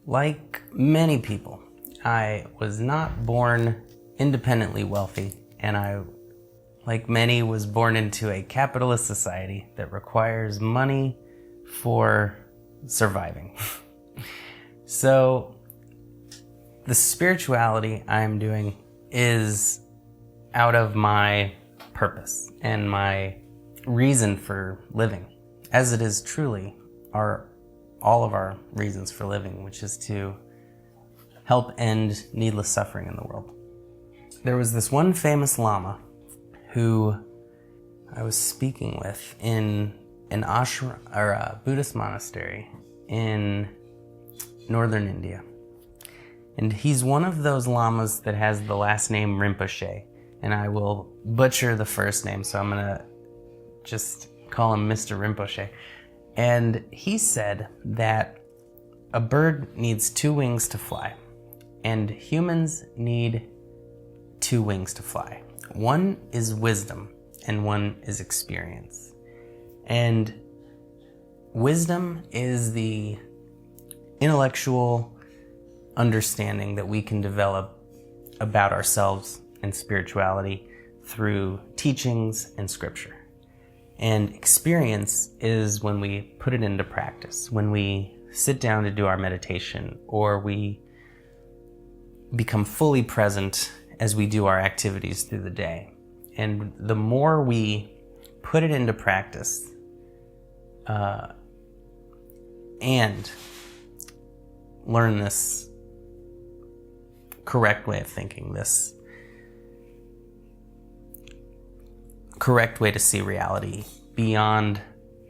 Like many people, I was not born independently wealthy, and I, like many, was born into a capitalist society that requires money for surviving. So the spirituality I'm doing is out of my purpose and my reason for living, as it is truly all of our reasons for living, which is to help end needless suffering in the world. There was this one famous Lama who I was speaking with in an ashram or a Buddhist monastery in northern India. And he's one of those lamas that has the last name Rinpoche, and I will butcher the first name, so I'm gonna just call him Mr. Rinpoche. And he said that a bird needs 2 wings to fly, and humans need 2 wings to fly. One is wisdom, and one is experience. And wisdom is the intellectual understanding that we can develop about ourselves and spirituality through teachings and scripture. And experience is when we put it into practice, when we sit down to do our meditation, or we become fully present as we do our activities through the day. And the more we put it into practice and learn this correct way of thinking, this correct way to see reality beyond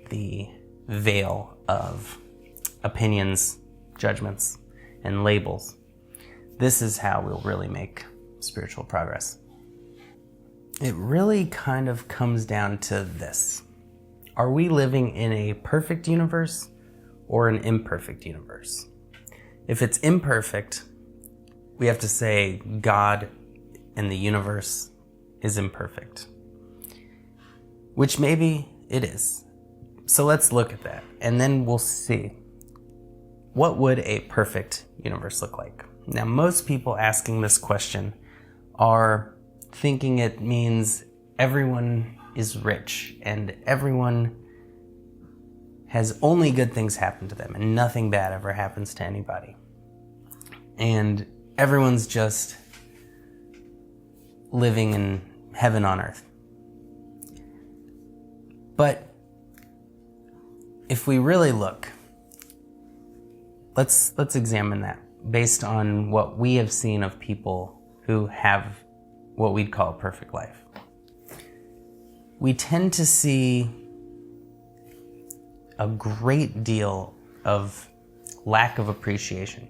the veil of opinions, judgments, and labels, this is how we'll really make spiritual progress. It really kind of comes down to this. Are we living in a perfect universe or an imperfect universe? If it's imperfect, we have to say God and the universe is imperfect, which maybe it is. So let's look at that, and then we'll see what would a perfect universe look like. Now, most people asking this question are thinking it means everyone is rich and everyone has only good things happen to them and nothing bad ever happens to anybody. And everyone's just living in heaven on earth. But if we really look, let's examine that based on what we have seen of people who have what we'd call a perfect life. We tend to see a great deal of lack of appreciation,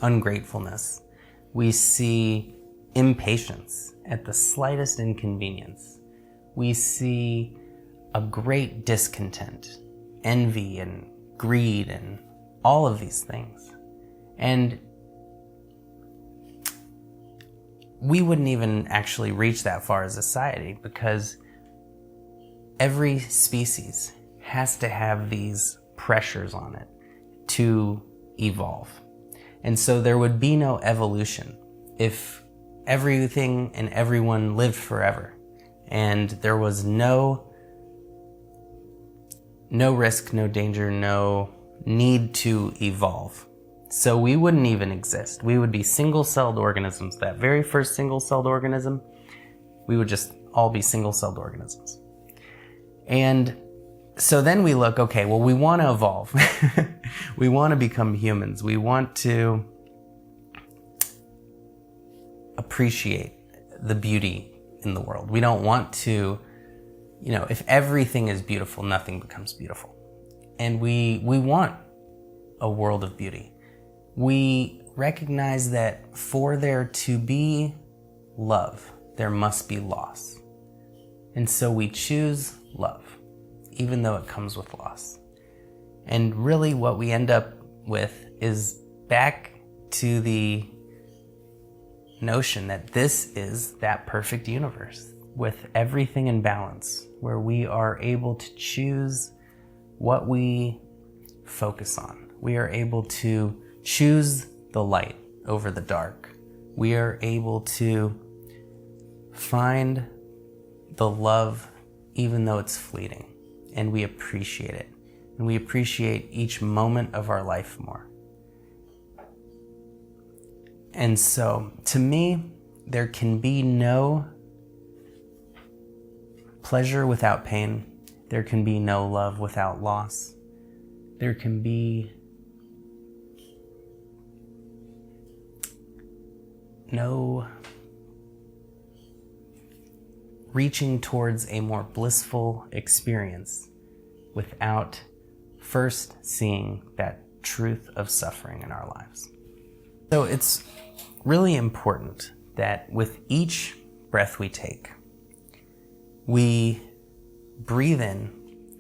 ungratefulness. We see impatience at the slightest inconvenience. We see a great discontent, envy and greed and all of these things. And we wouldn't even actually reach that far as a society, because every species has to have these pressures on it to evolve. And so there would be no evolution if everything and everyone lived forever and there was no risk, no danger, no need to evolve. So we wouldn't even exist. We would be single-celled organisms. That very first single-celled organism, we would just all be single-celled organisms. And so then we look, okay, well, we want to evolve. We want to become humans. We want to appreciate the beauty in the world. We don't want to, if everything is beautiful, nothing becomes beautiful. And we want a world of beauty. We recognize that for there to be love, there must be loss. And so we choose love, even though it comes with loss. And really what we end up with is back to the notion that this is that perfect universe with everything in balance, where we are able to choose what we focus on. We are able to choose the light over the dark. We are able to find the love even though it's fleeting, and we appreciate it. And we appreciate each moment of our life more. And so, to me, there can be no pleasure without pain. There can be no love without loss. There can be no reaching towards a more blissful experience without first seeing that truth of suffering in our lives. So it's really important that with each breath we take, we breathe in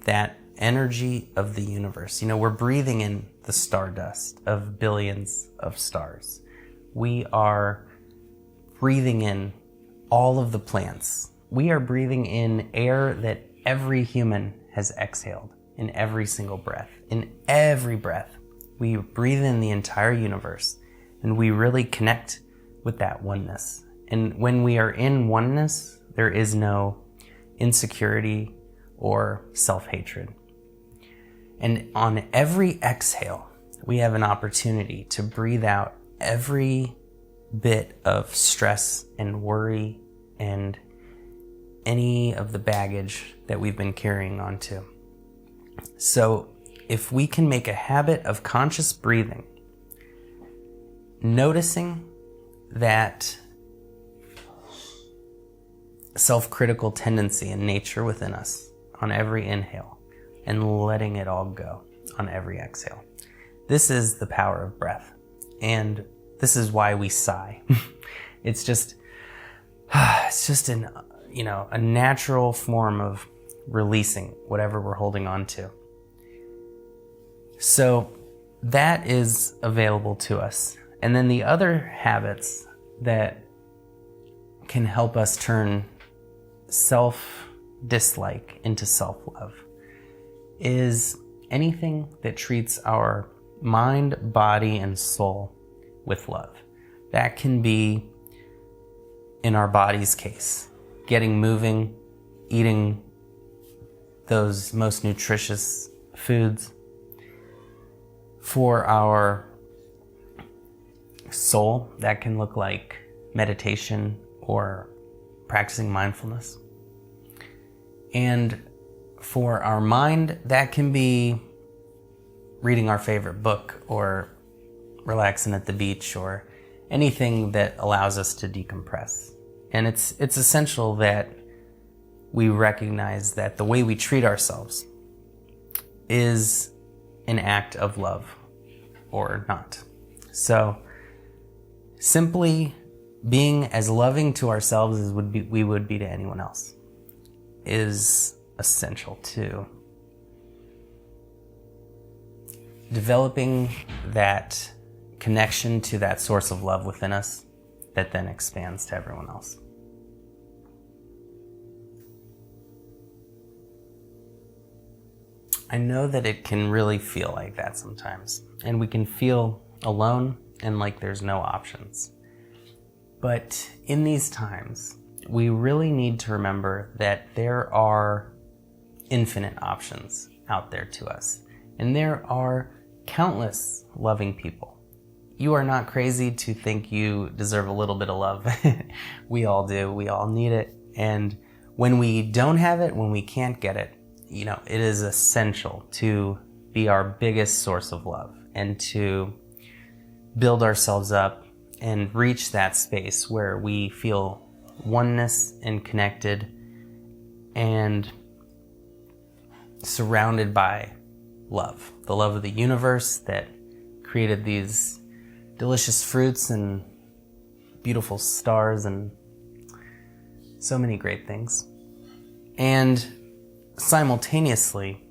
that energy of the universe. We're breathing in the stardust of billions of stars. We are breathing in all of the plants. We are breathing in air that every human has exhaled in every single breath. In every breath, we breathe in the entire universe, and we really connect with that oneness. And when we are in oneness, there is no insecurity or self-hatred. And on every exhale, we have an opportunity to breathe out every bit of stress and worry and any of the baggage that we've been carrying onto. So if we can make a habit of conscious breathing, noticing that self-critical tendency and nature within us on every inhale and letting it all go on every exhale. This is the power of breath. And this is why we sigh. It's just a natural form of releasing whatever we're holding on to. So that is available to us. And then the other habits that can help us turn self-dislike into self-love is anything that treats our mind, body, and soul with love. That can be, in our body's case, getting moving, eating those most nutritious foods. For our soul, that can look like meditation or practicing mindfulness. And for our mind, that can be reading our favorite book or relaxing at the beach or anything that allows us to decompress. And it's essential that we recognize that the way we treat ourselves is an act of love or not. So simply being as loving to ourselves as we would be to anyone else is essential to developing that connection to that source of love within us that then expands to everyone else. I know that it can really feel like that sometimes, and we can feel alone and like there's no options. But in these times, we really need to remember that there are infinite options out there to us, and there are countless loving people. You are not crazy to think you deserve a little bit of love. We all do. We all need it. And when we don't have it, when we can't get it, it is essential to be our biggest source of love and to build ourselves up and reach that space where we feel oneness and connected and surrounded by love. The love of the universe that created these delicious fruits and beautiful stars and so many great things. And simultaneously,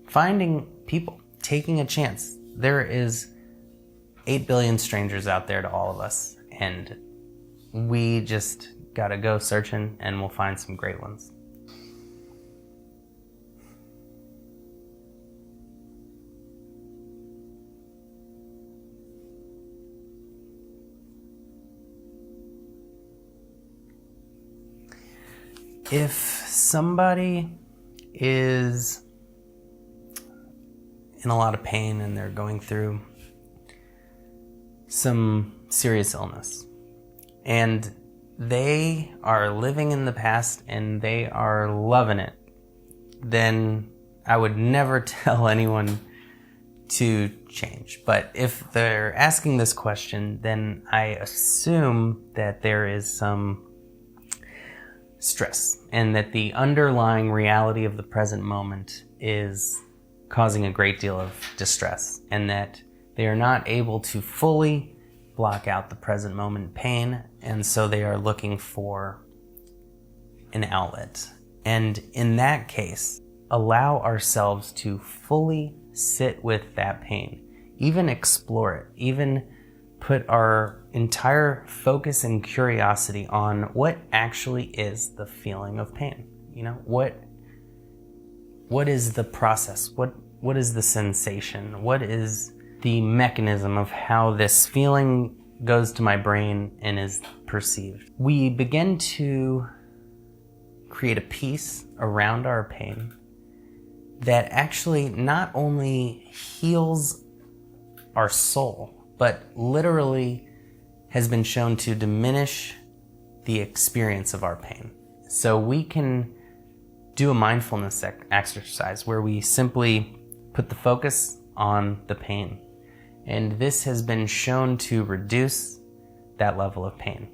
finding people, taking a chance. There is 8 billion strangers out there to all of us, and we just gotta go searching and we'll find some great ones. if somebody is in a lot of pain and they're going through some serious illness and they are living in the past and they are loving it, then I would never tell anyone to change. But if they're asking this question, then I assume that there is some stress and that the underlying reality of the present moment is causing a great deal of distress, and that they are not able to fully block out the present moment pain, and so they are looking for an outlet. And in that case, allow ourselves to fully sit with that pain, even explore it, even put our entire focus and curiosity on what actually is the feeling of pain. You know, what is the process? What is the sensation? What is the mechanism of how this feeling goes to my brain and is perceived? We begin to create a peace around our pain that actually not only heals our soul, but literally has been shown to diminish the experience of our pain. So we can do a mindfulness exercise where we simply put the focus on the pain. And this has been shown to reduce that level of pain.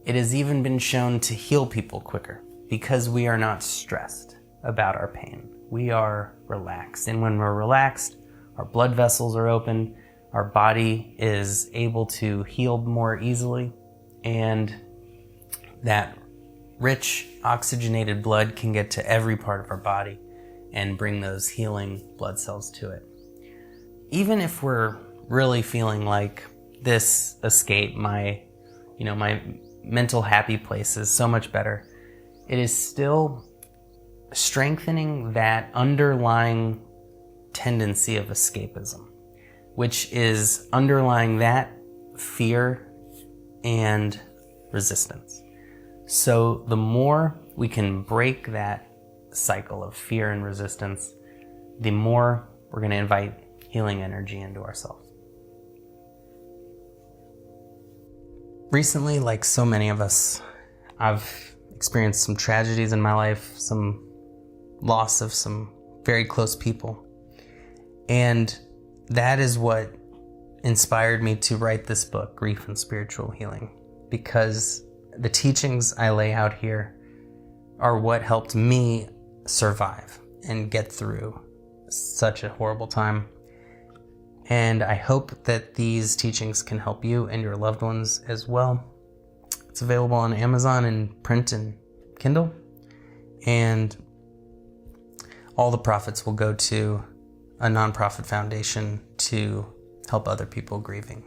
It has even been shown to heal people quicker because we are not stressed about our pain. We are relaxed. And when we're relaxed, our blood vessels are open, our body is able to heal more easily, and that rich oxygenated blood can get to every part of our body and bring those healing blood cells to it. Even if we're really feeling like this escape, my mental happy place is so much better, it is still strengthening that underlying tendency of escapism, which is underlying that fear and resistance. So the more we can break that cycle of fear and resistance, the more we're going to invite healing energy into ourselves. Recently, like so many of us, I've experienced some tragedies in my life, some loss of some very close people. And that is what inspired me to write this book, Grief and Spiritual Healing, because the teachings I lay out here are what helped me survive and get through such a horrible time. And I hope that these teachings can help you and your loved ones as well. It's available on Amazon in print and Kindle. And all the profits will go to a nonprofit foundation to help other people grieving.